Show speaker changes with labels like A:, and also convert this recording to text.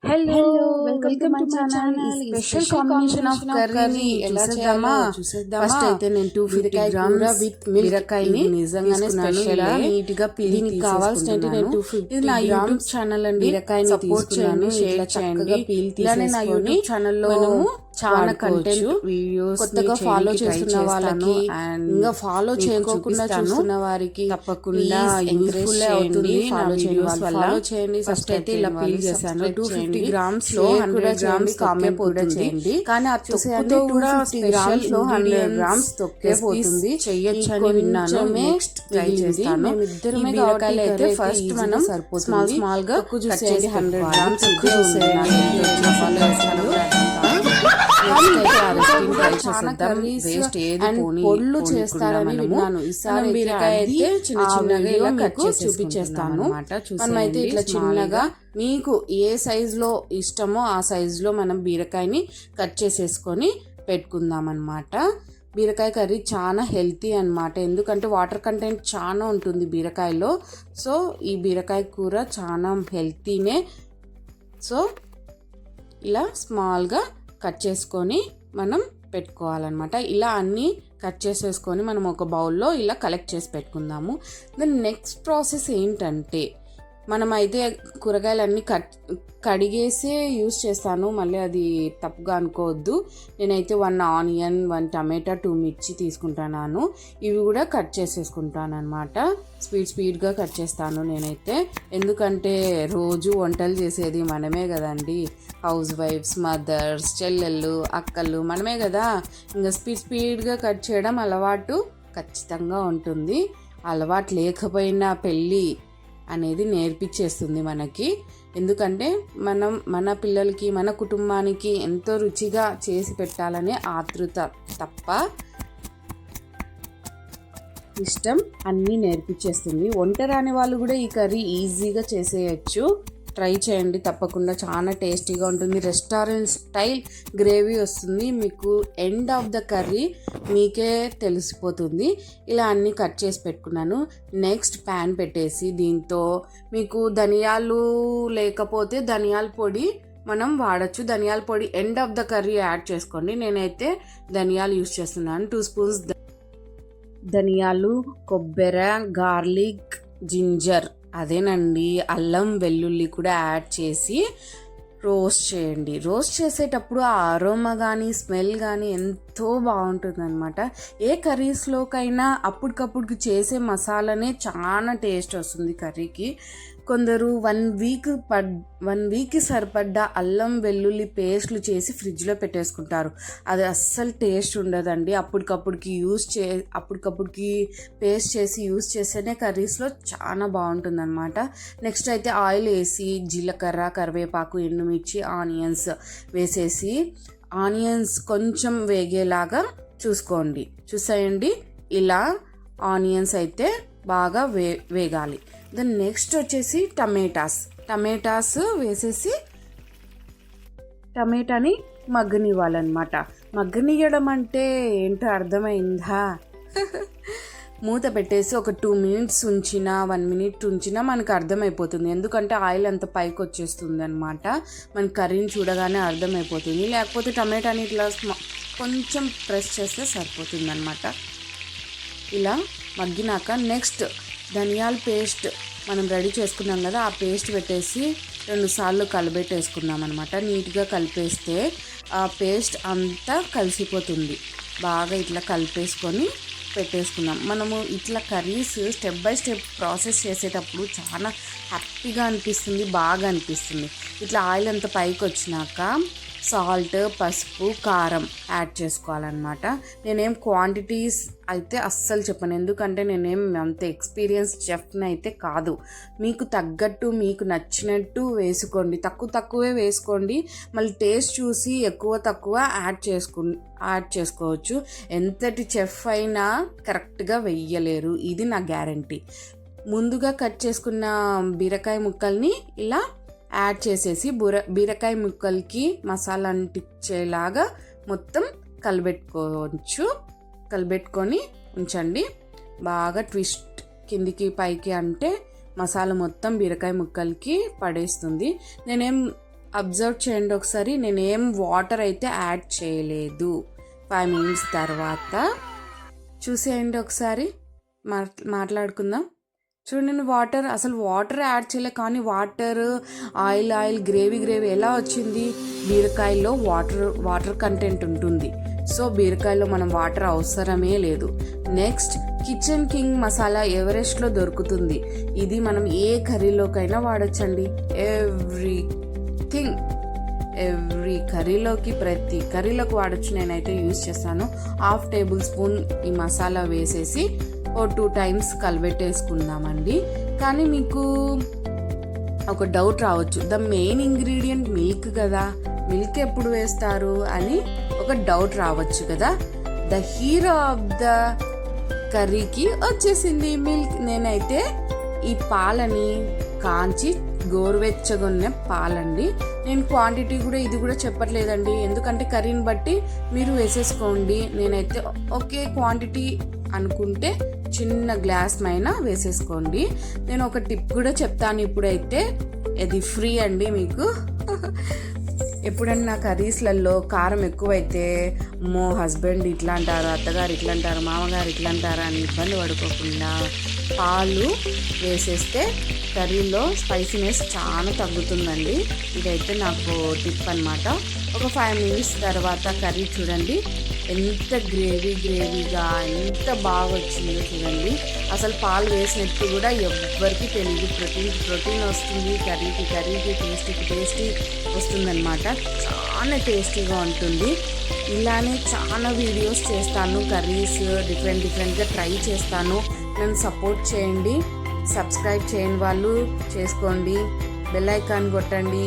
A: Hello
B: hello
A: welcome to my channel. ఈ special combination of curry ఎలా చేయాలో చూసేద్దామా.
B: ఫస్ట్ అయితే నేను 250 గ్రామ్స్
A: విత్
B: బీరకాయని
A: నిజంగానే స్పెషల్
B: నీట్ గా
A: దీనికి కావాల్సిన నేను 250
B: ఇది నా యూట్యూబ్
A: గ్రామ్స్
B: ఛానల్ అండి.
A: బీరకాయని
B: సపోర్ట్
A: తీసుకున్నాను.
B: చేయండి, షేర్
A: ఇట్లా
B: చేయండి.
A: చక్కగా పీల్
B: ఇలానే నా
A: తీసేసుకొని
B: యూట్యూబ్ ఛానల్లో
A: మనము
B: చాలా
A: వాడుకోవచ్చు.
B: కంటెంట్ వీడియోస్
A: కొత్తగా ఫాలో చేస్తున్న వాళ్ళకి
B: అండ్
A: ఇంకా ఫాలో
B: మీకు
A: చేయకోకుండా
B: చూపిస్తాను.
A: చూస్తున్న వారికి
B: తప్పకుండా
A: యూస్ఫుల్
B: ఎంకరేజ్
A: అవుతుంది.
B: చేయండి.
A: ఫాలో
B: నా
A: చేయడం
B: వీడియోస్
A: వల్ల
B: ఫాలో చేయండి.
A: ఫస్ట్ అయితే ఇలా
B: సబ్స్క్రైబ్
A: పీల్
B: చేయండి,
A: చేశాను.
B: సబ్స్క్రైబ్
A: 250
B: చేయండి.
A: గ్రామ్స్ లో
B: షేర్
A: 100
B: కూడా
A: గ్రామ్స్
B: చేయండి,
A: కామెంట్ కూడా
B: తొక్కే
A: చేయండి.
B: పోతుంది.
A: కానీ ఆ
B: చూసేయండి,
A: తొక్కుతో కూడా
B: 250
A: గ్రామ్స్ లో 100
B: ingredients
A: గ్రామ్స్ తొక్కే పోతుంది.
B: చెయ్యొచ్చు అని
A: కొంచెమే
B: విన్నాను. నెక్స్ట్ ట్రై చేస్తాను.
A: మేమిద్దరమే
B: ఈ బీరకాయలు
A: కాబట్టి
B: అయితే
A: కర్రీ
B: ఫస్ట్
A: easy గా
B: మనం
A: సరిపోతుంది.
B: స్మాల్ స్మాల్ గా
A: తక్కువ
B: కట్
A: చూసేయండి,
B: చేసి
A: 100
B: పెట్టుకోవాలి.
A: గ్రామ్స్
B: తక్కువ
A: ఇదే ఉంది.
B: చూసేయండి.
A: ఎట్లా follow చేస్తారో పొడులు చేస్తారని విన్నాను. ఈసారి
B: బీరకాయ అయితే చిన్న చిన్నగా ఇలా కట్ చేసి
A: చూపించేస్తాను.
B: మనమైతే ఇట్లా చిన్నగా
A: మీకు ఏ సైజ్ లో ఇష్టమో ఆ సైజ్ లో మనం బీరకాయని కట్ చేసేసుకొని పెట్టుకుందాం అన్నమాట. బీరకాయ కర్రీ చాలా హెల్తీ అన్నమాట. ఎందుకంటే వాటర్ కంటెంట్ చాలా ఉంటుంది బీరకాయలో. సో ఈ బీరకాయ కూర చాలా హెల్తీనే. సో ఇలా స్మాల్గా కట్ చేసుకొని మనం పెట్టుకోవాలన్నమాట. ఇలా అన్నీ కట్ చేసేసుకొని మనం ఒక బౌల్లో ఇలా కలెక్ట్ చేసి పెట్టుకుందాము. దెన్ నెక్స్ట్ ప్రాసెస్ ఏంటంటే మనమైతే కూరగాయలన్నీ కడిగేసే యూస్ చేస్తాను. మళ్ళీ అది తప్పుగా అనుకోవద్దు. నేనైతే 1 ఆనియన్, 1 టమాటా, 2 మిర్చి తీసుకుంటున్నాను. ఇవి కూడా కట్ చేసేసుకుంటాను అనమాట. స్పీడ్గా కట్ చేస్తాను నేనైతే. ఎందుకంటే రోజు వంటలు చేసేది మనమే కదండి. హౌస్ వైఫ్స్, మదర్స్, చెల్లెళ్ళు, అక్కలు మనమే కదా. ఇంకా స్పీడ్గా కట్ చేయడం అలవాటు ఖచ్చితంగా ఉంటుంది. అలవాటు లేకపోయినా పెళ్ళి అనేది నేర్పించేస్తుంది మనకి. ఎందుకంటే మనం మన పిల్లలకి, మన కుటుంబానికి ఎంతో రుచిగా చేసి పెట్టాలనే ఆతృత తప్ప ఇష్టం అన్నీ నేర్పించేస్తుంది. వంట రాని వాళ్ళు కూడా ఈ కర్రీ ఈజీగా చేసేయచ్చు. ట్రై చేయండి తప్పకుండా. చాలా టేస్టీగా ఉంటుంది. రెస్టారెంట్ స్టైల్ గ్రేవీ వస్తుంది. మీకు ఎండ్ ఆఫ్ ద కర్రీ మీకే తెలిసిపోతుంది. ఇలా అన్నీ కట్ చేసి పెట్టుకున్నాను. నెక్స్ట్ ప్యాన్ పెట్టేసి దీంతో మీకు ధనియాలు లేకపోతే ధనియాల పొడి మనం వాడచ్చు. ధనియాల పొడి end of the curry add చేసుకోండి. నేనైతే ధనియాలు యూస్ చేస్తున్నాను. 2 స్పూన్స్ ధనియాలు, కొబ్బరి, గార్లిక్, జింజర్, అదేనండి అల్లం వెల్లుల్లి కూడా యాడ్ చేసి రోస్ట్ చేయండి. రోస్ట్ చేసేటప్పుడు ఆ అరోమా కానీ స్మెల్ కానీ ఎంతో బాగుంటుంది అనమాట. ఏ కర్రీస్లోకైనా అప్పటికప్పుడు చేసే మసాలానే చాలా టేస్ట్ వస్తుంది కర్రీకి. కొందరు 1 వీక్కి సరిపడ్డ అల్లం వెల్లుల్లి పేస్ట్లు చేసి ఫ్రిడ్జ్లో పెట్టేసుకుంటారు. అది అస్సలు టేస్ట్ ఉండదండి. అప్పటికప్పుడుకి పేస్ట్ చేసి యూస్ చేస్తేనే కర్రీస్లో చాలా బాగుంటుంది అనమాట. నెక్స్ట్ అయితే ఆయిల్ వేసి జీలకర్ర, కరివేపాకు, ఎండుమిర్చి, ఆనియన్స్ వేసేసి ఆనియన్స్ కొంచెం వేగేలాగా చూసేయండి. ఇలా ఆనియన్స్ అయితే బాగా వేగాలి. దెన్ నెక్స్ట్ వచ్చేసి టమాటాస్ వేసేసి టమాటాని మగ్గనివ్వాలన్నమాట. మగ్గనియడం అంటే ఏంటో అర్థమైందా? మూత పెట్టేసి ఒక 2 మినిట్స్ ఉంచినా 1 మినిట్ ఉంచినా మనకు అర్థమైపోతుంది. ఎందుకంటే ఆయిల్ అంత పైకి వచ్చేస్తుంది అనమాట. మన కర్రీని చూడగానే అర్థమైపోతుంది. లేకపోతే టమాటాని ఇట్లా కొంచెం ప్రెస్ చేస్తే సరిపోతుంది అనమాట. ఇలా మగ్గినాక నెక్స్ట్ ధనియాల పేస్ట్ మనం రెడీ చేసుకున్నాం కదా, ఆ పేస్ట్ పెట్టేసి 2 సార్లు కలిపెట్టేసుకున్నాం అనమాట. నీట్గా కలిపేస్తే ఆ పేస్ట్ అంతా కలిసిపోతుంది. బాగా ఇట్లా కలిపేసుకొని పెట్టేసుకున్నాం. మనము ఇట్లా curries step by step process చేసేటప్పుడు చాలా హ్యాపీగా అనిపిస్తుంది, బాగా అనిపిస్తుంది. ఇట్లా ఆయిల్ అంతా పైకి వచ్చినాక సాల్ట్, పసుపు, కారం యాడ్ చేసుకోవాలన్నమాట. నేనేం క్వాంటిటీస్ అయితే అస్సలు చెప్పను. ఎందుకంటే నేనేం అంత ఎక్స్పీరియన్స్ చెఫ్ని అయితే కాదు. మీకు తగ్గట్టు మీకు నచ్చినట్టు వేసుకోండి. తక్కువే వేసుకోండి. మళ్ళీ టేస్ట్ చూసి ఎక్కువ తక్కువ యాడ్ చేసుకోవచ్చు. ఎంతటి చెఫ్ అయినా కరెక్ట్గా వెయ్యలేరు. ఇది నా గ్యారంటీ. ముందుగా కట్ చేసుకున్న బీరకాయ ముక్కల్ని ఇలా యాడ్ చేసేసి బీరకాయ ముక్కలకి మసాలా అంటించేలాగా మొత్తం కలిపెట్టుకొని ఉంచండి. బాగా ట్విస్ట్ కిందికి పైకి అంటే మసాలా మొత్తం బీరకాయ ముక్కలకి పడేస్తుంది. నేనేం అబ్జర్వ్ చేయండి ఒకసారి, నేనేం వాటర్ అయితే యాడ్ చేయలేదు. 5 minutes తర్వాత చూసేయండి ఒకసారి, మాట్లాడుకుందాం. చూడండి అసలు వాటర్ యాడ్ చేయలే, కానీ ఆయిల్ గ్రేవీ ఎలా వచ్చింది? బీరకాయలో వాటర్ కంటెంట్ ఉంటుంది. సో బీరకాయలో మనం వాటర్ అవసరమే లేదు. నెక్స్ట్ కిచెన్ కింగ్ మసాలా ఎవరెస్ట్లో దొరుకుతుంది. ఇది మనం ఏ కర్రీలోకైనా వాడచ్చండి. ఎవ్రీ కర్రీలోకి, ప్రతి కర్రీలోకి వాడచ్చు. నేనైతే యూజ్ చేస్తాను. 1/2 tablespoon ఈ మసాలా వేసేసి 2 times కలిపెట్టేసుకుందామండి. కానీ మీకు ఒక డౌట్ రావచ్చు, ద మెయిన్ ఇంగ్రీడియంట్ మిల్క్ కదా, మిల్క్ ఎప్పుడు వేస్తారు అని ఒక డౌట్ రావచ్చు కదా. ద హీరో ఆఫ్ ద కర్రీకి వచ్చేసింది మిల్క్. నేనైతే ఈ పాలని కాంచి గోరువెచ్చగొన్న పాలండి. నేను క్వాంటిటీ కూడా ఇది కూడా చెప్పట్లేదండి, ఎందుకంటే కర్రీని బట్టి మీరు వేసేసుకోండి. నేనైతే ఒకే క్వాంటిటీ అనుకుంటే చిన్న గ్లాస్ పైన వేసేసుకోండి. నేను ఒక టిప్ కూడా చెప్తాను ఇప్పుడైతే, ఇది ఫ్రీ అండి మీకు. ఎప్పుడన్నా కర్రీస్లలో కారం ఎక్కువైతే హస్బెండ్ ఇట్లా అంటారు, అత్తగారు ఇట్లా అంటారు, మామగారు ఇట్లా అంటారు అని ఇబ్బంది పడుకోకుండా పాలు వేసేస్తే కర్రీలో స్పైసీనెస్ చాలా తగ్గుతుందండి. ఇదైతే నాకు టిప్ అన్నమాట. ఒక 5 minutes తర్వాత కర్రీ చూడండి ఎంత గ్రేవీగా ఎంత బాగా వచ్చిందో చూడండి. అసలు పాలు వేసినట్టు కూడా ఎవ్వరికి తెలియదు. ప్రోటీన్ వస్తుంది కర్రీకి టేస్టీ వస్తుందన్నమాట. చాలా టేస్టీగా ఉంటుంది. ఇలానే చాలా వీడియోస్ చేస్తాను, కర్రీస్ డిఫరెంట్గా ట్రై చేస్తాను. నన్ను సపోర్ట్ చేయండి. సబ్స్క్రైబ్ చేయని వాళ్ళు చేసుకోండి, బెల్ ఐకాన్ కొట్టండి.